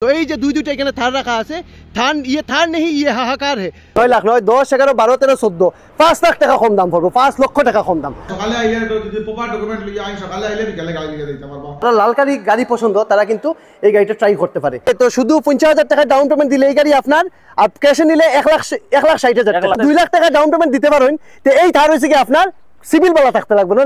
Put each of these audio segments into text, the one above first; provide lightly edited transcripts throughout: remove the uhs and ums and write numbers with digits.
তো এই যে দুইটা এখানে থার রাখা আছে, থার নেই, ইয়ে হাহাকার হে। 9 লাখ নয়, 10, 11, 12, 13, 14, 5 লাখ টাকা কম দাম পড়বো, 5 লক্ষ টাকা কম দাম। সকালে আইলে যদি প্রপার ডকুমেন্ট লিয়ে আইন, সকালে আইলে বিকালে গাড়ি লিয়ে দিতে পারবো। যারা লাল গাড়ি পছন্দ তারা কিন্তু এই গাড়িটা ট্রাই করতে পারে। তো শুধু 50,000 টাকা ডাউন পেমেন্ট দিলে এই গাড়ি আপনার, আর ক্যাশে নিলে 1,60,000 টাকা, 2 লাখ টাকা ডাউন পেমেন্ট দিতে পারেন। তো এই থার হয়েছে কি আপনার সিভিল বলা থাকতে লাগবে না।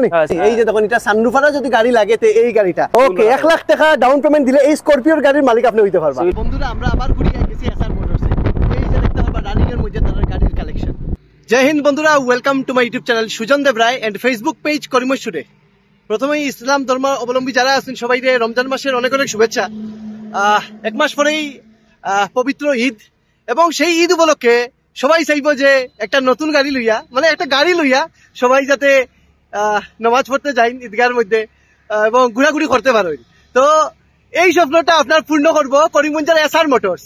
এই যে দেখুন, এটা সানরুফারা যদি গাড়ি লাগে তো এই গাড়িটা ওকে 1 লাখ টাকা ডাউন পেমেন্ট দিলে এই স্করপিওর গাড়ির মালিক আপনি হইতে পারবেন। বন্ধুরা, আমরা আবার ঘুরে গেছি এসআর মোটরসে। এই যে দেখতে পারবা রানিং এর মধ্যে তার গাড়ির কালেকশন। জয় হিন্দ বন্ধুরা, welcome to my YouTube channel Sujan Deb Roy and Facebook page করিমশুরে। প্রথমেই ইসলাম ধর্ম অবলম্বী যারা আছেন সবাইকে রমজান মাসের অনেক অনেক শুভেচ্ছা। 1 মাস পরেই পবিত্র ঈদ, এবং সেই ঈদ উপলক্ষে সবাই চাইব যে একটা নতুন গাড়ি লইয়া, মানে একটা গাড়ি লইয়া সবাই যাতে নামাজ পড়তে যাই ঈদগাহের মধ্যে এবং ঘোরাঘুরি করতে পারেন। তো এই স্বপ্নটা আপনার পূর্ণ করবো করিমগঞ্জের এসআর মোটরস।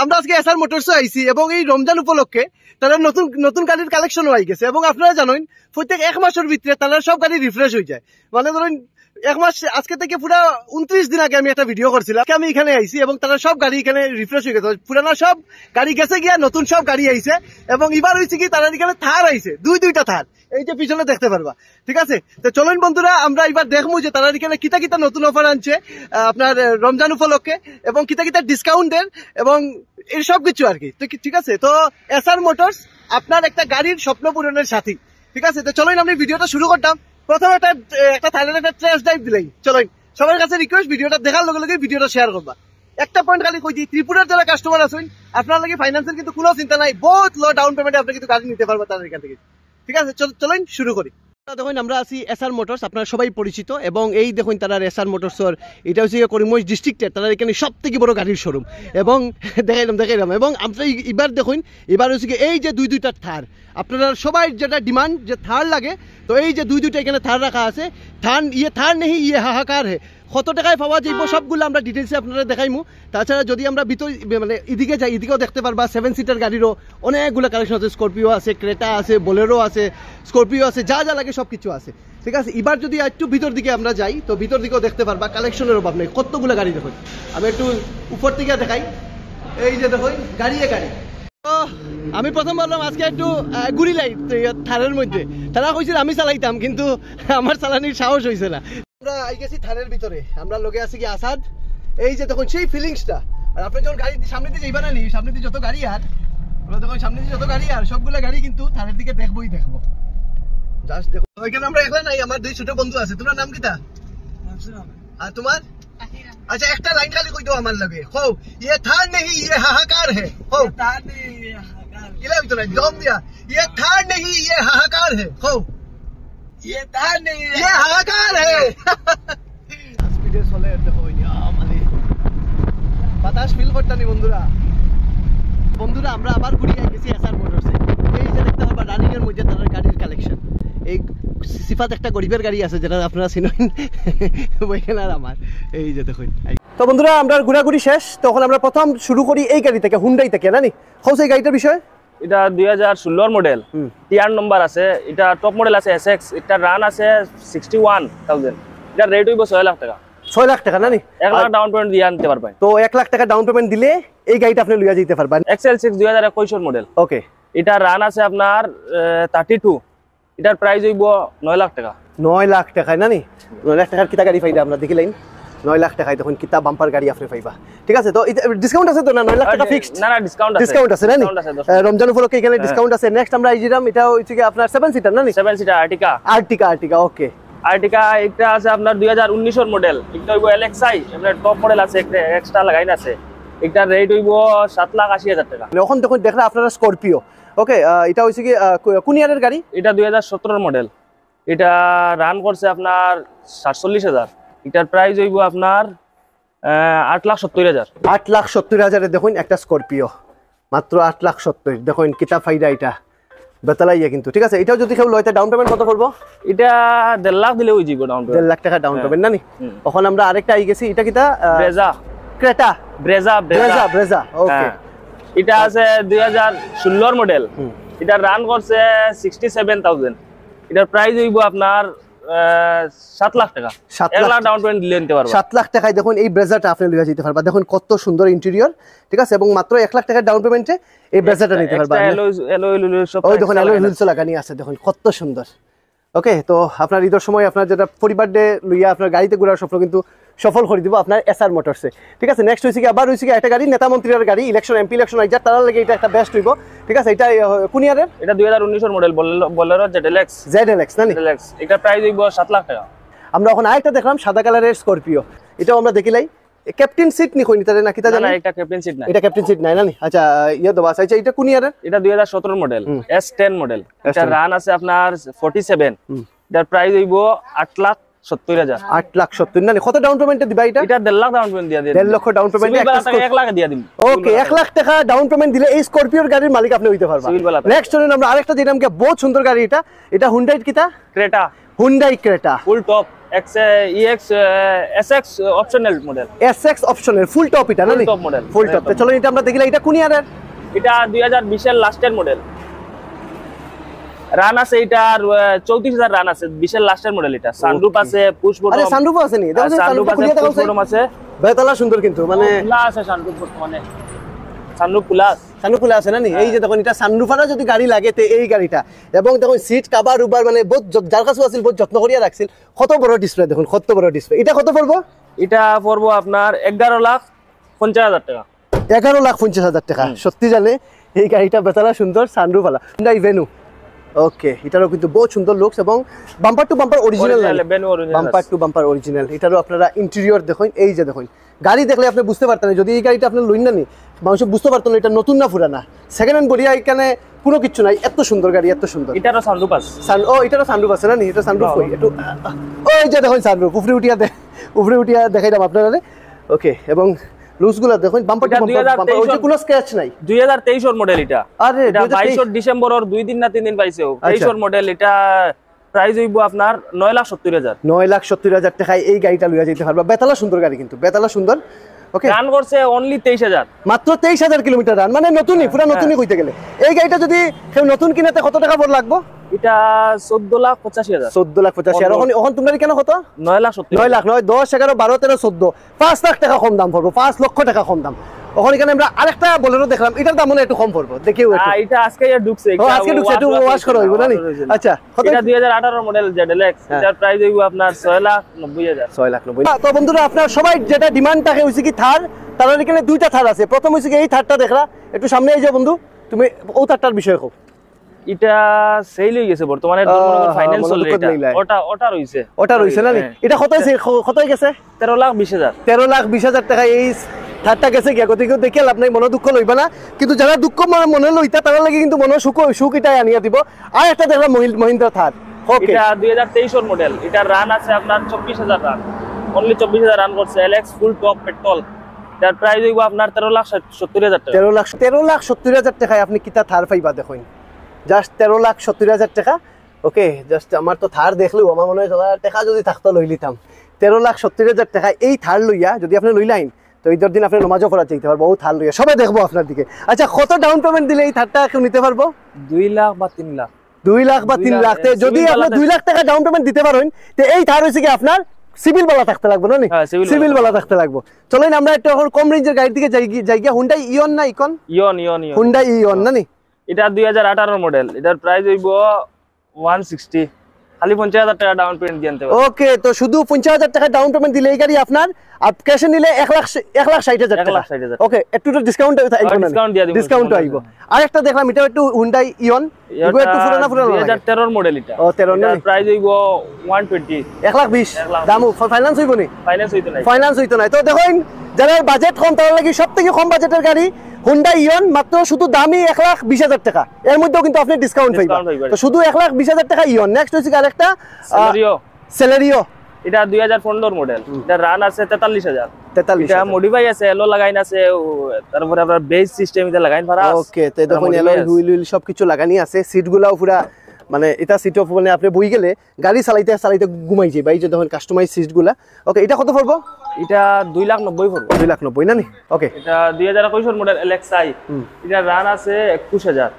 আমরা আজকে এসআর মোটরসে আইছি এবং এই রমজান উপলক্ষে তারা নতুন গাড়ির কালেকশন হয়ে গেছে। এবং আপনারা জানেন প্রত্যেক 1 মাসের ভিতরে তারা সব গাড়ি রিফ্রেশ হয়ে যায়। মানে ধরেন 1 মাস আজকে থেকে পুরো 29 দিন আগে আমি একটা ভিডিও করছিলাম, আমি এখানে আইছি এবং তারা সব গাড়ি এখানে রিফ্রেশ হয়ে গেছে। পুরানা সব গাড়ি গেছে গিয়া নতুন সব গাড়ি আইছে, এবং এবার হয়েছে কি তারা এখানে থার আইছে, দুইটা থার, এই যে পিছনে দেখতে পারবা। ঠিক আছে, তো চলুন বন্ধুরা, আমরা এবার দেখবো যে তারা এখানে কিতা নতুন অফার আনছে আপনার রমজান উপলক্ষে, এবং কিতা ডিসকাউন্টের, এবং এই সব কিছু আর কি। তো ঠিক আছে, তো এসআর মোটরস আপনার একটা গাড়ির স্বপ্ন পূরণের সাথী। ঠিক আছে, তো চলুন আমি ভিডিওটা শুরু করতাম। প্রথমে একটা থাইল্যান্ডের একটা টেস্ট ড্রাইভ দিলেই চলুন। সবার কাছে রিকোয়েস্ট, ভিডিওটা দেখার লগে লগে ভিডিওটা শেয়ার করবা। একটা পয়েন্ট খালি কই দিই, ত্রিপুরার যারা কাস্টমার আছেন আপনার লাগে ফাইন্যান্সের কিন্তু কোনো চিন্তা নাই, বহুত লো ডাউন পেমেন্টে আপনি কিন্তু গাড়ি নিতে পারবেন তাদের এখান থেকে। ঠিক আছে, চলুন শুরু করি। দেখুন, আমরা আছি এসআর মোটরস, আপনারা সবাই পরিচিত। এবং এই দেখুন তারা এসআর মোটরসর, এটা হচ্ছে করিমগঞ্জ ডিস্ট্রিক্টের তারা এখানে সব থেকে বড় গাড়ির শোরুম। এবং দেখাইলাম এবং আমরা এবার দেখুন, এবার হচ্ছে কি এই যে দুইটা থার, আপনারা সবাই যেটা ডিমান্ড যে থার লাগে, তো এই যে দুইটা এখানে থার রাখা আছে, থার নেই, ইয়ে হাহাকার হে। কত টাকায় পাওয়া যাইব সবগুলো আমরা ডিটেলসে আপনারা দেখাইমু। তাছাড়া যদি আমরা ভিতর মানে এদিকে যাই, এদিকেও দেখতে পারবা 7 সিটার গাড়িরও অনেকগুলো কালেকশন আছে। স্করপিও আছে, ক্রেটা আছে, বোলেরো আছে, স্করপিও আছে, যা লাগে সব কিছু আছে। ঠিক আছে, এবার যদি একটু ভিতর দিকে আমরা যাই, তো ভিতর দিকেও দেখতে পারবা কালেকশনের অভাব নেই, কতগুলো গাড়ি দেখুন। আমি একটু উপর থেকে দেখাই, এই যে দেখুন গাড়ি। তো আমি প্রথম বললাম আজকে একটু ঘুরি লাই থারের মধ্যে। তারা কইছিল আমি চালাইতাম, কিন্তু আমার চালানির সাহস হয়েছে না। আমরা আই গেছি থারের ভিতরে, আমরা লগে আছি কি আসাদ। এই যে দেখুন সেই ফিলিংসটা, আর আপনি যখন গাড়ি সামনে দিয়ে যাইবা না, সামনে দিয়ে যত গাড়ি আর দেখুন, সামনে দিয়ে যত গাড়ি আর সবগুলো গাড়ি কিন্তু থারের দিকে দেখবো। জাস্ট দেখো, ওইখানে আমরা একলা নাই, আমার 2 ছোট বন্ধু আছে। তোমার নাম কিটা? আর তোমার? अच्छा एक लाइन खाली कोई दो हमारे लगे हो, ये थार नहीं ये हाहाकार है। हो थार नहीं ये हाहाकार, इला भी तो नहीं दम दिया, ये थार नहीं ये हाहाकार है। हो ये थार नहीं ये हाहाकार है। स्पीडे चले देखो মানে বাতাস ফিল করতানি বন্ধুরা আমরা আবার ঘুরে গেছি এসআর মোটরসে। এই যে দেখতে পারবা রানিং এর মধ্যে তার গাড়ির কালেকশন। এই সিফাত একটা গরিবের গাড়ি আছে যেটা আপনারা চিনেন, ওইখানে আর আমার এই যে দেখুন। তো বন্ধুরা, আমরা ঘোরাঘুরি শেষ, তখন আমরা প্রথম শুরু করি এই গাড়ি থেকে, হুন্ডাই থেকে। নানি হচ্ছে এই গাড়িটার বিষয়? এটা 2016 মডেল, টিআর নম্বর আছে, এটা টপ মডেল আছে এসএক্স, এটা রান আছে 61,000, এটা রেট হইব 6 লাখ টাকা। 6 লাখ টাকা নানি? 1 লাখ ডাউন পেমেন্ট দিয়ে আনতে পারবেন। তো 1 লাখ টাকা ডাউন পেমেন্ট দিলে এই গাড়িটা আপনি লইয়া যেতে পারবেন। XL6 2021 model. ওকে, এটা রান আছে আপনার 32, এটার প্রাইস হইব 9 লাখ টাকা। 9 লাখ টাকায় নানি? 9 লাখ টাকার কিতা গাড়ি পাইবা আমরা দেখিলাম। 9 লাখ টাকায় তখন কিতা বাম্পার গাড়ি আপনি পাইবা। ঠিক আছে, তো ডিসকাউন্ট আছে তো না? 9 লাখ টাকা ফিক্সড? না ডিসকাউন্ট আছে নানি? রমজান উপলক্ষে এখানে ডিসকাউন্ট আছে। নেক্সট আমরা আইজিরাম, এটা হচ্ছে কি আপনার 7 সিটার নানি? 7 সিটার আর্টিকা। ওকে, আর্টিকা এটা আছে আপনার 2019 এর মডেল, এটা হইব LXi, আপনার টপ মডেল আছে, একটা এক্সট্রা লাগাইন আছে, এটা রেট হইব 7,80,000 টাকা। এখন দেখুন দেখলে আপনারা স্করপিও। ওকে, এটা হচ্ছে কি কোন ইয়ারের গাড়ি? এটা 2017 মডেল, এটা রান করছে আপনার 47,000, এটার প্রাইস হইব আপনার 8,70,000। 8,70,000 দেখুন একটা স্করপিও, মাত্র 8,70,000। দেখুন কিতা ফাইদা এটা বেতালাইয়া কিন্তু। ঠিক আছে, এটাও যদি কেউ লয় ডাউন পেমেন্ট কত করবো? এটা 1.5 লাখ দিলে হয়ে যাবে ডাউন পেমেন্ট। 1.5 লাখ টাকা ডাউন পেমেন্ট নানি? এখন আমরা আরেকটা আই গেছি, এটা কিতা? ব্রেজা। ওকে, এটা আছে 2016 মডেল, এটা রান করছে 67,000, এটার প্রাইস হইব আপনার 7 লাখ টাকা। 7 1 লাখ লাখ ডাউন পেমেন্ট দিলে নিতে পারবা। 7 লাখ টাকায় দেখুন এই ব্রেজারটা আপনি লইয়া যেতে পারবা। দেখুন কত সুন্দর ইন্টেরিয়র, ঠিক আছে, এবং মাত্র 1 লাখ টাকা ডাউন পেমেন্টে এই ব্রেজারটা নিতে পারবা। ওই দেখুন অ্যালয় হুইলস লাগানি আছে, দেখুন কত সুন্দর। ওকে, তো আপনার ঈদের সময় আপনার যেটা পরিবার ডে লইয়া আপনার গাড়িতে ঘোরার স্বপ্ন কিন্তু সফল করে দিব আপনার এসআর মোটরসে, ঠিক আছে। নেক্সট হয়েছে কি আবার হয়েছে কি একটা গাড়ি নেতা মন্ত্রীর গাড়ি, ইলেকশন এমপি ইলেকশন আইজার তার লাগে এটা একটা বেস্ট হইব, ঠিক আছে। এটা কোন ইয়ারের? এটা 2019 এর মডেল বোলেরো ZLX না নি? ZLX। এটা প্রাইস হইব 7 লাখ টাকা। আমরা এখন আরেকটা দেখলাম সাদা কালারের স্করপিও, এটাও আমরা দেখিলাই। ক্যাপ্টেন সিট নি কই নিতারে নাকি তা জানি না, এটা ক্যাপ্টেন সিট না। এটা ক্যাপ্টেন সিট নাই না নি? আচ্ছা ইয়া দবা আচ্ছা, এটা কোন ইয়ারের? এটা 2017 মডেল S10 মডেল। এটা রান আছে আপনার 47। এটার প্রাইস হইব 8,70,000। 8,70,000 না নি? কত ডাউন পেমেন্টে দিবা এটা? এটা 1.5 লাখ ডাউন পেমেন্ট দিয়া দিই। 1.5 লাখ ডাউন পেমেন্টে 1 লাখ দিয়া দিই। ওকে, 1 লাখ টাকা ডাউন পেমেন্ট দিলে এই স্করপিওর গাড়ির মালিক আপনি হইতে পারবেন। নেক্সট হলো আমরা আরেকটা যেটা আমাকে বহুত সুন্দর গাড়ি, এটা হুন্ডাই কিটা? Creta. Hyundai Creta full top SX optional model. SX optional full top এটা না নি? Full top model. Full top. চলো এটা আমরা দেখিলা, এটা কোন ইয়ারের? এটা 2020 এর লাস্টের মডেল। রান আছে এটার 34,000 রান আছে, 20 এর লাস্টের মডেল। এটা সানরুফ আছে, পুশ বটম। আরে সানরুফ আছে নি? দেখো সানরুফ আছে, খুলিয়া পুশ বটম আছে। বেতালা সুন্দর কিন্তু মানে খোলা আছে সানরুফ বর্তমানে। সানরুফ প্লাস সানরুফ খোলা আছে না নি? এই যে দেখুন এটা সানরুফারা যদি গাড়ি লাগে তে এই গাড়িটা, এবং দেখুন সিট কভার উবার মানে বহুত যার কাছে আছিল বহুত যত্ন করিয়া রাখছিল। কত বড় ডিসপ্লে, দেখুন কত বড় ডিসপ্লে। এটা কত পড়বো? এটা পড়বো আপনার 11,50,000 টাকা। 11,50,000 টাকা। সত্যি জানে এই গাড়িটা বেতালা সুন্দর, সানরুফওয়ালা হুন্ডাই ভেনু। ওকে, এটারও কিন্তু বহুত সুন্দর লুকস এবং bumper to bumper original, bumper to bumper original. এটারও আপনারা ইন্টেরিয়র দেখুন, এই যে দেখুন গাড়ি দেখলে আপনি বুঝতে পারতেন যদি এই গাড়িটা আপনার লইন না নি, মানুষ বুঝতে পারতেন এটা নতুন না পুরানা, সেকেন্ড হ্যান্ড বলিয়া এখানে কোনো কিছু নাই। এত সুন্দর গাড়ি, এত সুন্দর। এটারও সানরুফ আছে। ও এটারও সানরুফ আছে না নি? এটা সানরুফ কই একটু, ওই যে দেখুন সানরুফ উপরে উঠিয়া দেখাই দাম আপনারা। ওকে, এবং লুজগুলো দেখুন বাম্পার টু বাম্পার, ওই যে কোনো স্ক্র্যাচ নাই। 2023 এর মডেল এটা। আরে এটা 22 ডিসেম্বর ওর 2 দিন না 3 দিন পাইছে। 23 এর মডেল। এটা প্রাইস হইব আপনার 9,70,000। 9,70,000 টাকায় এই গাড়িটা লইয়া যেতে পারবা। বেতালা সুন্দর গাড়ি কিন্তু, বেতালা সুন্দর। ওকে, রান করছে অনলি 23,000, মাত্র 23,000 কিলোমিটার রান, মানে নতুনই, পুরো নতুনই কইতে গেলে। এই গাড়িটা যদি কেউ নতুন কিনাতে কত টাকা পড় লাগবো? এটা 14,85,000। 14,85,000। এখন তোমার কেন কত? 9,70,000। 9 লাখ নয়, 10, 11, 12, 13, 14, 5 লাখ টাকা কম দাম পড়বো, 5 লক্ষ টাকা কম দাম। ওখানে এখানে আমরা আরেকটা বোলেরো দেখলাম, এটার দাম মনে একটু কম পড়বো, দেখিও একটু। এটা আজকে ঢুকছে, আজকে ঢুকছে, একটু ওয়াশ করা হইব না নি? আচ্ছা, এটা 2018 মডেল ZLX। এটার প্রাইস হইব আপনার 6,90,000। 6,90,000। তো বন্ধুরা আপনার সবাই যেটা ডিমান্ড থাকে হইছে কি থার, তার এখানে দুইটা থার আছে। প্রথম হইছে কি এই থারটা দেখলা, একটু সামনে এই যে বন্ধু তুমি ও থারটার বিষয় কও। এটা সেল হয়ে গেছে বর্তমানে, ফাইনান্স চলে। এটা ওটা রইছে না নি? এটা কত হইছে, কত হই গেছে? 13,20,000। 13,20,000 টাকা এই থারটা গেছে গিয়া। গতি দেখে লাভ নাই, মনে দুঃখ লইবা না, কিন্তু যারা দুঃখ মনে লইতা তারা লাগে কিন্তু মনে সুখ এটাই আনিয়া দিব। আর একটা দেখলাম মহিন্দ্রা থার। ওকে, এটা 2023 এর মডেল। এটা রান আছে আপনার 24,000 রান, অনলি 24,000 রান করছে। LX full top petrol. এটার প্রাইস হইব আপনার 13,70,000 টাকা। 13,70,000 টাকায় আপনি কিতা থার পাইবা দেখুন, জাস্ট 13,70,000 টাকা। ওকে, জাস্ট আমার তো থার দেখলেও আমার মনে হয় টাকা যদি থাকতো লই লিতাম। 13,70,000 টাকা এই থার লইয়া যদি আপনি লইলাইন তো ঈদের দিন আপনি নমাজও পড়া চাইতে পারবো, ও থার লইয়া সবাই দেখবো আপনার দিকে। আচ্ছা, কত ডাউন পেমেন্ট দিলে এই থারটা কেউ নিতে পারবো? 2 লাখ বা 3 লাখ। 2 লাখ বা 3 লাখ। যদি আপনি 2 লাখ টাকা ডাউন পেমেন্ট দিতে পারেন তো এই থার হয়েছে কি আপনার সিভিল বালা থাকতে লাগবে না নি? সিভিল বালা থাকতে লাগবে। চলেন আমরা একটু এখন কম রেঞ্জের গাড়ির দিকে যাই গিয়া। হুন্ডাই ইয়ন না ইকন? ইয়ন। হুন্ডাই ইয়ন না নি? এটা 2018 মডেল। এটার প্রাইস হইব 160, খালি 50,000 টাকা ডাউন পেমেন্ট দিয়ে আনতে হবে। ওকে, তো শুধু 50,000 টাকা ডাউন পেমেন্ট দিলে এই গাড়ি আপনার, আর ক্যাশে নিলে 1,60,000 টাকা। ওকে, একটু ডিসকাউন্ট আইবো না? ডিসকাউন্ট আইবো। আরেকটা দেখলাম এটা একটু হুন্ডাই ইয়ন, এগো একটু পুরানা 2013 মডেল। এটা ও 13 না? প্রাইস হইব 120, 1,20,000 দাম। ফাইনান্স হইব নি? ফাইনান্স হইতো না। ফাইনান্স হইতো না। তো দেখুন যারা বাজেট কম তার লাগি সবথেকে কম বাজেটের গাড়ি হুন্ডাই ইয়ন, মাত্র শুধু দামই 1,20,000 টাকা। এর মধ্যেও কিন্তু আপনি ডিসকাউন্ট পাইবেন। তো শুধু 1,20,000 টাকা ইয়ন। নেক্সট হইছে আরেকটা সেলেরিও। এটা 2015 মডেল। এটা রান আছে 43,000। 43,000। এটা মডিফাই আছে, এলো লাগাইন আছে, তারপরে আপনার বেস সিস্টেম এটা লাগাইন পারা। ওকে, তো দেখুন এলো হুইল সবকিছু লাগানি আছে। সিটগুলাও পুরা মানে এটা সিট অফ, মানে আপনি বই গেলে গাড়ি চালাইতে ঘুমাই যায় ভাই, যে দেখুন কাস্টমাইজ সিটগুলা। ওকে, এটা কত পড়বো? এটা 2,90,000 পড়বো। 2,90,000 না নি? ওকে, এটা 2021 মডেল LXi। এটা রান আছে 21,000।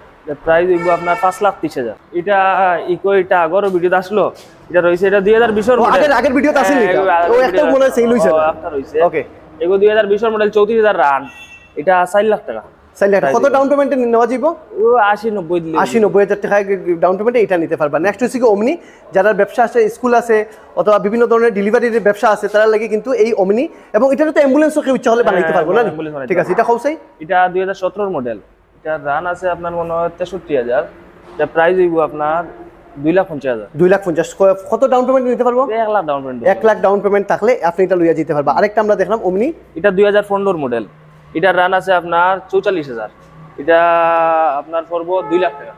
প্রাইস হইব আপনার 5,30,000। এটা ইকো এটা আগরও ভিডিওতে আসলো, এটা রয়েছে এটা 2020 এর মডেল। আগের ভিডিওতে আছিল এটা ও একটা মনে হয় সেল হইছে একটা রয়েছে। ওকে এগো 2020 এর মডেল 34,000 রান, এটা 4 লাখ টাকা। কত ডাউন পেমেন্টে নেওয়া যাবে? ও 80-90 দিলে 80-90,000 টাকা ডাউন পেমেন্টে এটা নিতে পারবা। নেক্সট হচ্ছে কি ওমনি, যারা ব্যবসা আছে, স্কুল আছে অথবা বিভিন্ন ধরনের ডেলিভারির ব্যবসা আছে, তারা লাগি কিন্তু এই ওমনি, এবং এটা তো অ্যাম্বুলেন্সও কেউ ইচ্ছা হলে বানাইতে পারবো না? ঠিক আছে, এটা কৌসাই এটা 2017 এর মডেল, এটা রান আছে আপনার মনে হয় 63,000, এটা প্রাইস হইব আপনার 2,50,000। 2,50,000 কত ডাউন পেমেন্ট নিতে পারবো? 1 lakh down payment. 1 lakh down payment থাকলে আপনি এটা লইয়া যেতে পারবা। আরেকটা আমরা দেখলাম ওমনি, এটা 2015 মডেল, এটা রান আছে আপনার 44,000, এটা আপনার পড়বো 2 লাখ টাকা।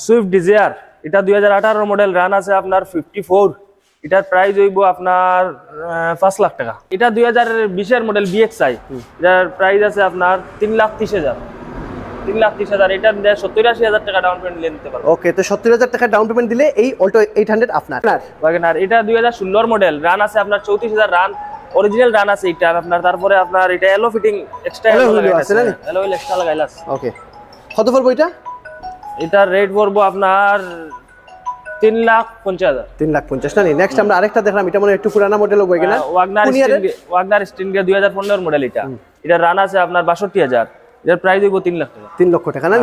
সুইফট ডিজায়ার, এটা 2018 মডেল, রান আছে আপনার 54, এটার প্রাইস হইব আপনার 5 লাখ টাকা। এটা 2020 এর মডেল BXI, এটার প্রাইস আছে আপনার 3,30,000। 3,30,000, এটার 70-80,000 টাকা ডাউন পেমেন্ট নিতে পারবো। ওকে, তো 70,000 টাকা ডাউন পেমেন্ট দিলে এই অল্টো 800 আপনার। ওয়াগনার, এটা 2016 মডেল, রান আছে আপনার 34,000 রান, অরিজিনাল রান আছে এটা আপনার। তারপরে আপনার এটা এলো ফিটিং এক্সট্রা এলো আছে না? এলো এক্সট্রা লাগাইলা আছে। ওকে, কত পড়বো এটা? এটা রেট পড়বো আপনার 3,50,000। 3,50,000 না? নেক্সট আমরা আরেকটা দেখলাম, এটা মনে একটু পুরানা মডেল হবে কিনা? ওয়াগনার স্টিনগে 2015 মডেল, এটা রান আছে আপনার 62,000, এর প্রাইস হইব 3 লাখ টাকা। 3 লক্ষ টাকা না?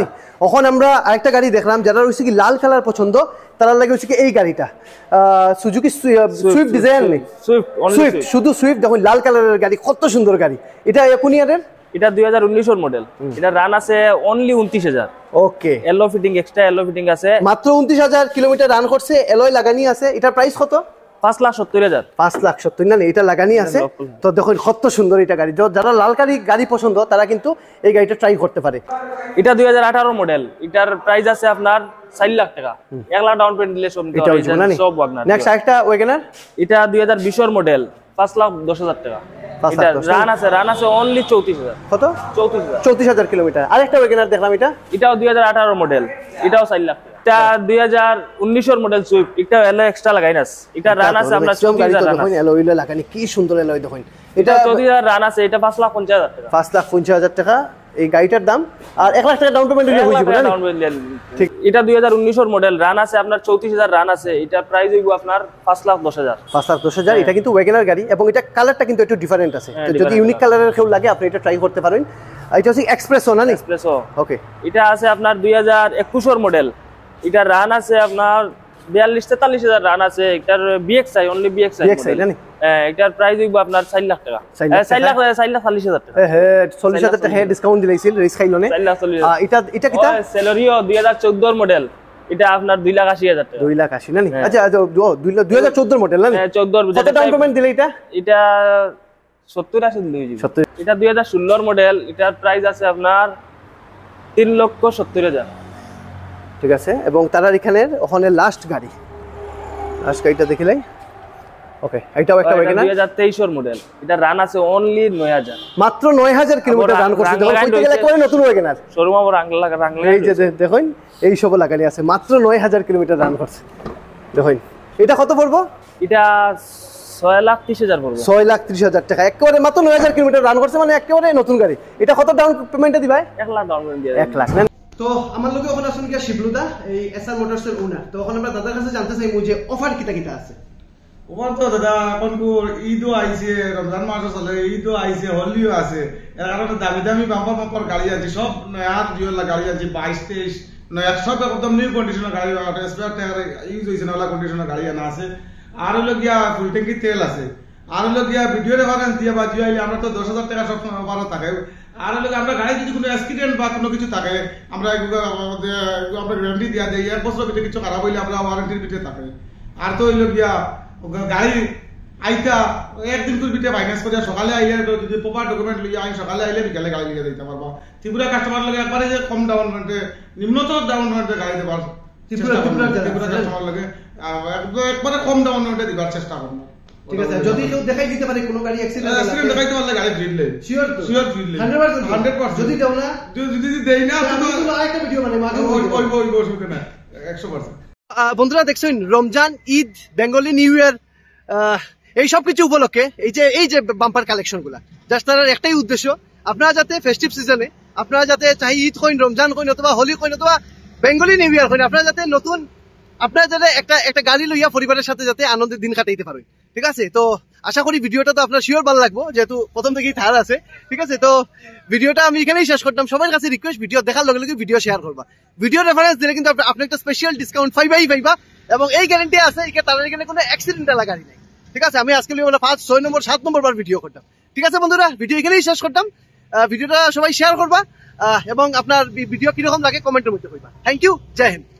এখন আমরা আরেকটা গাড়ি দেখলাম, যারা হচ্ছে কি লাল কালার পছন্দ, তারা লাগে হচ্ছে কি এই গাড়িটা, সুজুকি সুইফট ডিজায়ার নেই, সুইফট, শুধু সুইফট। দেখুন লাল কালারের গাড়ি, কত সুন্দর গাড়ি। এটা কোন ইয়ারের? এটা 2019 এর মডেল, এটা রান আছে অনলি 29,000। ওকে, এলো ফিটিং এক্সট্রা এলো ফিটিং আছে, মাত্র 29,000 কিলোমিটার রান করছে, এলয় লাগানি আছে। এটার প্রাইস কত? 5,70,000। 5,70,000 না? এটা লাগানি আছে। তো দেখুন কত সুন্দর এটা গাড়ি। যারা লাল গাড়ি পছন্দ, তারা কিন্তু এই গাড়িটা ট্রাই করতে পারে। এটা 2018 মডেল, এটার প্রাইস আছে আপনার 4 লাখ টাকা। 1 লাখ ডাউন পেমেন্ট দিলে সব সব ওয়াগনার। নেক্সট আরেকটা ওয়াগনার, এটা 2020 এর মডেল, 5,10,000 টাকা। এটা রান আছে অনলি 34,000। কত? 34,000। 34,000 কিলোমিটার। আরেকটা ওয়াগনার দেখলাম, এটাও 2018 মডেল, এটাও 4 লাখ টাকা। এটা 2019 এর মডেল সুইফট, এটা এলো এক্সট্রা লাগাইন আছে, এটা রান আছে আপনার 34,000 রান আছে। এলয় লাগানি কি সুন্দর এলয় দেখুন, এটা 34,000 রান আছে, এটা 5,50,000 টাকা। 5,50,000 টাকা এই গাড়িটার দাম। আর 1 লাখ টাকা ডাউন পেমেন্ট দিলে হয়ে যাবে না? ঠিক। এটা 2019 এর মডেল, রান আছে আপনার 34,000 রান আছে, এটা প্রাইস হইব আপনার 5,10,000। 5,10,000। এটা কিন্তু ওয়াগনার গাড়ি, এবং এটা কালারটা কিন্তু একটু ডিফারেন্ট আছে। তো যদি ইউনিক কালারের কেউ লাগে, আপনি এটা ট্রাই করতে পারেন। এটা হচ্ছে এক্সপ্রেসো না? এক্সপ্রেসো। ওকে, এটা আছে আপনার 2021 এর মডেল, এটা রান আছে আপনার 42-43,000 রান আছে। এটার BXI অনলি BXI মডেল। এটার প্রাইস হইব আপনার 4 লাখ টাকা। 4,40,000 টাকা। হ্যাঁ, 40,000 টাকা ডিসকাউন্ট দিলাইছিল রিস্ক খাইলো না? এটা কিটা? সেলেরিও 2014 এর মডেল, এটা আপনার 2,80,000 টাকা। 2,80,000 না? আচ্ছা, 2014 মডেল না? 14 কত ডাউন পেমেন্ট দিলে এটা? এটা 70-80 দিলে হয়ে যাবে। এটা 2016 এর মডেল, এটার প্রাইস আছে আপনার 3,70,000। ঠিক আছে, এবং তারা এখানের ওখানে লাস্ট গাড়িটা দেখিলাই। ওকে, এটাও একটা ওয়াগনার 2023 এর মডেল, এটা রান আছে অনলি 9,000। মাত্র 9,000 কিলোমিটার রান করছে। দেখুন কইতে গেলে করে নতুন ওয়াগনার শোরুম আবার রাংলা এই যে দেখুন এই সব লাগানি আছে, মাত্র 9,000 কিলোমিটার রান করছে। দেখুন এটা কত পড়বো? এটা 6,30,000 পড়বে। 6,30,000 টাকা। একেবারে মাত্র 9,000 কিলোমিটার রান করছে, মানে একেবারে নতুন গাড়ি। এটা কত ডাউন পেমেন্টে দিবাই? 1 লাখ ডাউন পেমেন্ট দিয়ে 1 লাখ না? তো আমার লোকে ওখানে আসুন কি শিবলুদা, এই এসআর মোটরসের ওনার। তো ওখানে আমরা দাদার কাছে জানতে চাইবো যে অফার কিটা আছে। ওখান তো দাদা এখন ঈদও আইছে, রমজান মাসও চলে, ঈদও আইছে, হোলিও আছে। এর কারণে দামি দামি বাম্পার গাড়ি আছে, সব নয়া জিওলা গাড়ি আছে, 22-23 নয়া, সব একদম নিউ কন্ডিশনের গাড়ি, স্পেয়ার টায়ার ইউজ হয়েছে না কন্ডিশনের গাড়ি আনা আছে। আর হলো গিয়া ফুল ট্যাঙ্কি তেল আছে। আর হলো গিয়া ভিডিও রেফারেন্স দিয়ে বা জিও আইলে আমরা তো 10,000 টাকা সব অফারও থাকে। আর হলো আমরা গাড়ি যদি কোনো অ্যাক্সিডেন্ট বা কোনো কিছু থাকে, আমরা আমরা গ্যারান্টি দিয়া দেই, 1 বছরের ভিতরে কিছু খারাপ হইলে আমরা ওয়ারেন্টির ভিতরে থাকে। আর তো হইলো গিয়া গাড়ি আইতা একদিন করে ভিতরে ফাইন্যান্স করে সকালে আইলে যদি প্রপার ডকুমেন্ট লিয়ে আই, সকালে আইলে বিকালে গাড়ি লিয়ে দিতে পারবা। ত্রিপুরা কাস্টমার লাগে একবারে যে কম ডাউন পেমেন্টে, নিম্নতর ডাউন পেমেন্টে গাড়ি দেবার ত্রিপুরা কাস্টমার লাগে একবারে কম ডাউন পেমেন্টে দিবার চেষ্টা করব। ঠিক আছে, যদি কেউ দেখাই দিতে পারে কোনো গাড়ি অ্যাক্সিডেন্ট দেখাইতে পারলে গাড়ি ফ্রিলে শিওর তো? শিওর ফ্রিলে 100%। যদি দাও না, যদি দেই না আমি তো আরেকটা ভিডিও মানে মাঝে ওই শুনতে না 100%। বন্ধুরা দেখছেন Ramzan, Eid, Bengali new year, এই সব কিছু উপলক্ষে এই যে বাম্পার কালেকশন গুলা, জাস্ট তার একটাই উদ্দেশ্য, আপনারা যাতে ফেস্টিভ সিজনে আপনারা যাতে চাই ঈদ কইন, রমজান কইন, অথবা হোলি কইন, অথবা বেঙ্গলি নিউ ইয়ার হয় আপনারা যাতে নতুন আপনারা যাতে একটা গাড়ি লইয়া পরিবারের সাথে যাতে আনন্দের দিন কাটাইতে পারেন। ঠিক আছে, তো আশা করি ভিডিওটা তো আপনার শিওর ভালো লাগবো, যেহেতু প্রথম থেকেই থার আছে। ঠিক আছে, তো ভিডিওটা আমি এখানেই শেষ করতাম। সবার কাছে রিকোয়েস্ট, ভিডিও দেখার লগে লগে ভিডিও শেয়ার করবা। ভিডিও রেফারেন্স দিলে কিন্তু আপনি একটা স্পেশাল ডিসকাউন্ট পাইবা, এবং এই গ্যারান্টি আছে তার এখানে কোনো অ্যাক্সিডেন্ট গাড়ি নেই। ঠিক আছে, আমি আজকে 5, 6 নম্বর 7 নম্বর বার ভিডিও করতাম। ঠিক আছে বন্ধুরা, ভিডিও এখানেই শেষ করতাম। ভিডিওটা সবাই শেয়ার করবা এবং আপনার ভিডিও কিরকম লাগে কমেন্টের মধ্যে কইবা। থ্যাংক ইউ, জয় হিন্দ।